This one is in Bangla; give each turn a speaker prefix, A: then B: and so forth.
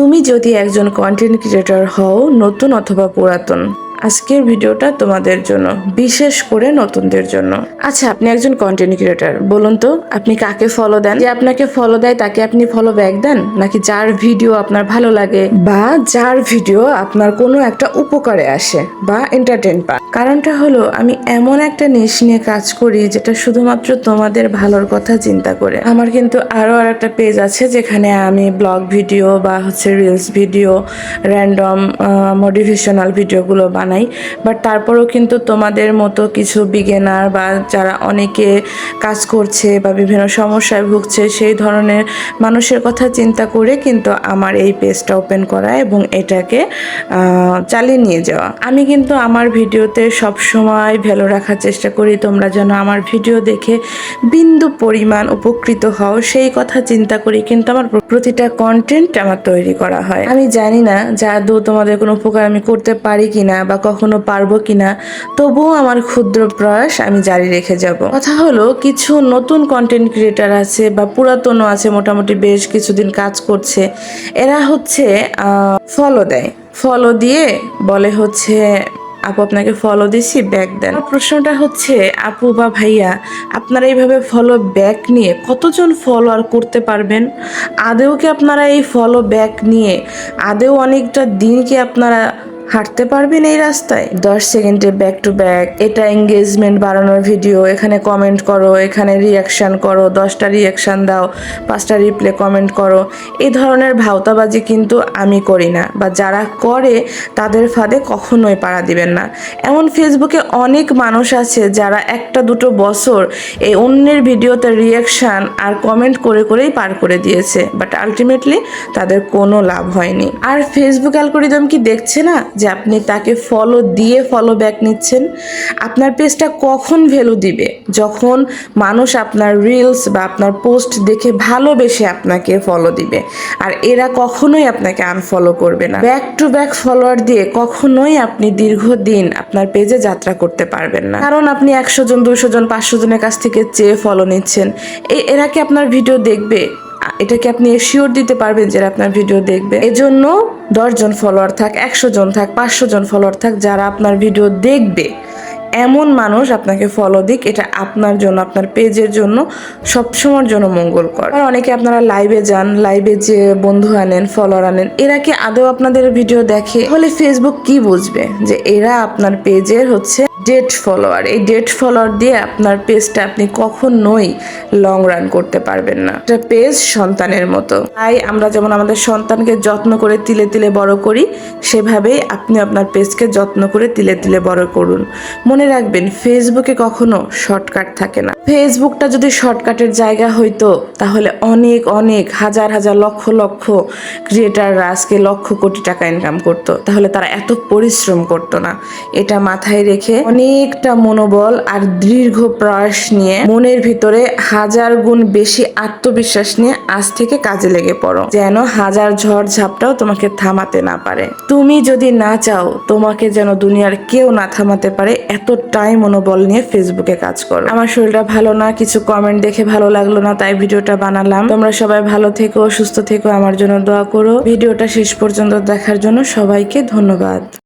A: তুমি যদি একজন কন্টেন্ট ক্রিয়েটর হও, নতুন অথবা পুরাতন, আজকের ভিডিওটা তোমাদের জন্য, বিশেষ করে নতুনদের জন্য। আচ্ছা, আপনি একজন কন্টেন্ট ক্রিয়েটর, বলুন তো আপনি কাকে ফলো দেন? যে আপনাকে ফলো দেয় তাকে আপনি ফলো ব্যাক দেন, নাকি যার ভিডিও আপনার ভালো লাগে বা যার ভিডিও আপনার কোনো একটা উপকারে আসে বা এন্টারটেইন পান? কারণটা হলো, আমি এমন একটা নিশ নিয়ে কাজ করি যেটা শুধুমাত্র তোমাদের ভালোর কথা চিন্তা করে। আমার কিন্তু আরো একটা পেজ আছে যেখানে আমি ব্লগ ভিডিও বা রিলস ভিডিও, র্যান্ডম মোটিভেশনাল ভিডিওগুলো বানাই। বাট তারপরেও কিন্তু তোমাদের মতো কিছু বিগিনার বা যারা অনেকে কাজ করছে বা বিভিন্ন সমস্যায় ভুগছে, সেই ধরনের মানুষের কথা চিন্তা করে কিন্তু আমার এই পেজটা ওপেন করা এবং এটাকে চালিয়ে নিয়ে যাওয়া। আমি কিন্তু আমার ভিডিওতে সবসময় ভ্যালু রাখার চেষ্টা করি, তোমরা যেন আমার ভিডিও দেখে বিন্দু পরিমাণ উপকৃত হও সেই কথা চিন্তা করি কিন্তু আমার প্রতিটা কন্টেন্ট আমার তৈরি করা হয়। আমি জানি না যে আদৌ তোমাদের কোনো উপকার আমি করতে পারি কিনা বা কখনো পারবো কিনা, তবুও আমার ক্ষুদ্র প্রয়াস আমি জারি রেখে যাব। কথা হলো, কিছু নতুন কন্টেন্ট ক্রিয়েটার আছে বা পুরাতনও আছে, মোটামুটি বেশ কিছুদিন কাজ করছে। এরা ফলো দেয়, ফলো দিয়ে বলে আপু আপনাকে ফলো দিছি, ব্যাক দেন। প্রশ্নটা হচ্ছে, আপু বা ভাইয়া, আপনারা এইভাবে ফলো ব্যাক নিয়ে কতজন ফলোয়ার করতে পারবেন? আদেও কি আপনারা এই ফলো ব্যাক নিয়ে আদেও অনেকটা দিন কি আপনারা হাঁটতে পারবেন এই রাস্তায়? 10 সেকেন্ডে ব্যাক টু ব্যাক, এটা এঙ্গেজমেন্ট বাড়ানোর ভিডিও, এখানে কমেন্ট করো, এখানে রিয়াকশান করো, 10টা রিয়াকশান দাও, 5টা রিপ্লে কমেন্ট করো, এই ধরনের ভাওতাবাজি কিন্তু আমি করি না, বা যারা করে তাদের ফাঁদে কখনোই পাড়া দিবেন না। এমন ফেসবুকে অনেক মানুষ আছে যারা 1-2 বছর এই অন্যের ভিডিওতে রিয়াকশান আর কমেন্ট করে করেই পার করে দিয়েছে, বাট আলটিমেটলি তাদের কোনো লাভ হয়নি। আর ফেসবুক অ্যালগরিদম কি দেখছে না যে আপনি তাকে ফলো দিয়ে ফলো ব্যাক নিচ্ছেন? আপনার পেজটা কখন ভ্যালু দিবে? যখন মানুষ আপনার রিলস বা আপনার পোস্ট দেখে ভালোবেসে আপনাকে ফলো দিবে। আর এরা কখনোই আপনাকে আনফলো করবে না। ব্যাক টু ব্যাক ফলোয়ার দিয়ে কখনোই আপনি দীর্ঘদিন আপনার পেজে যাত্রা করতে পারবেন না, কারণ আপনি 100 জন, 200 জন, 500 জনের কাছ থেকে চেয়ে ফলো নিচ্ছেন। এরা কি আপনার ভিডিও দেখবে? এটাকে আপনি এশিওর দিতে পারবেন যে আপনার ভিডিও দেখবে? এজন্য 10 জন ফলোয়ার থাক, 100 জন থাক, 500 জন ফলোয়ার থাক, যারা আপনার ভিডিও দেখবে এমন মানুষ আপনাকে ফলো দিক। এটা আপনার জন্য, আপনার পেজের জন্য সবসময়ের জন্য মঙ্গলকর। আর অনেকে আপনারা লাইভে যান, লাইভে যে বন্ধু আনেন, ফলোয়ার আনেন, এরা কি আদৌ আপনাদের ভিডিও দেখে? তাহলে ফেসবুক কি বুঝবে যে এরা আপনার পেজের ডেড ফলোয়ার? এই ডেড ফলোয়ার দিয়ে আপনার পেজটা আপনি কখনোই লং রান করতে পারবেন না। এটা পেজ সন্তানের মতো, তাই আমরা যেমন আমাদের সন্তানকে যত্ন করে তিলে তিলে বড় করি, সেভাবেই আপনি আপনার পেজকে যত্ন করে তিলে তিলে বড় করুন। মনে রাখবেন, ফেসবুকে কখনো শর্টকাট থাকে না। ফেসবুকটা যদি শর্টকাটের জায়গা হইতো, তাহলে অনেক অনেক হাজার হাজার লক্ষ লক্ষ ক্রিয়েটাররা আজকে লক্ষ কোটি টাকা ইনকাম করতো, তাহলে তারা এত পরিশ্রম করতো না। এটা মাথায় রেখে অনেকটা মনোবল আর দীর্ঘ প্রয়াস নিয়ে, মনের ভিতরে 1000 গুণ বেশি আত্মবিশ্বাস নিয়ে আজ থেকে কাজে লেগে পড়ো, যেন হাজার ঝড় ঝাপটাও তোমাকে থামাতে না পারে। তুমি যদি না চাও তোমাকে যেন দুনিয়ার কেউ না থামাতে পারে, এতটাই মনোবল নিয়ে ফেসবুকে কাজ করো। আমার শরীরটা ভালো না, কিছু কমেন্ট দেখে ভালো লাগলো না, তাই ভিডিওটা বানালাম। তোমরা সবাই ভালো থেকো, সুস্থ থেকো, আমার জন্য দোয়া করো। ভিডিওটা শেষ পর্যন্ত দেখার জন্য সবাইকে ধন্যবাদ।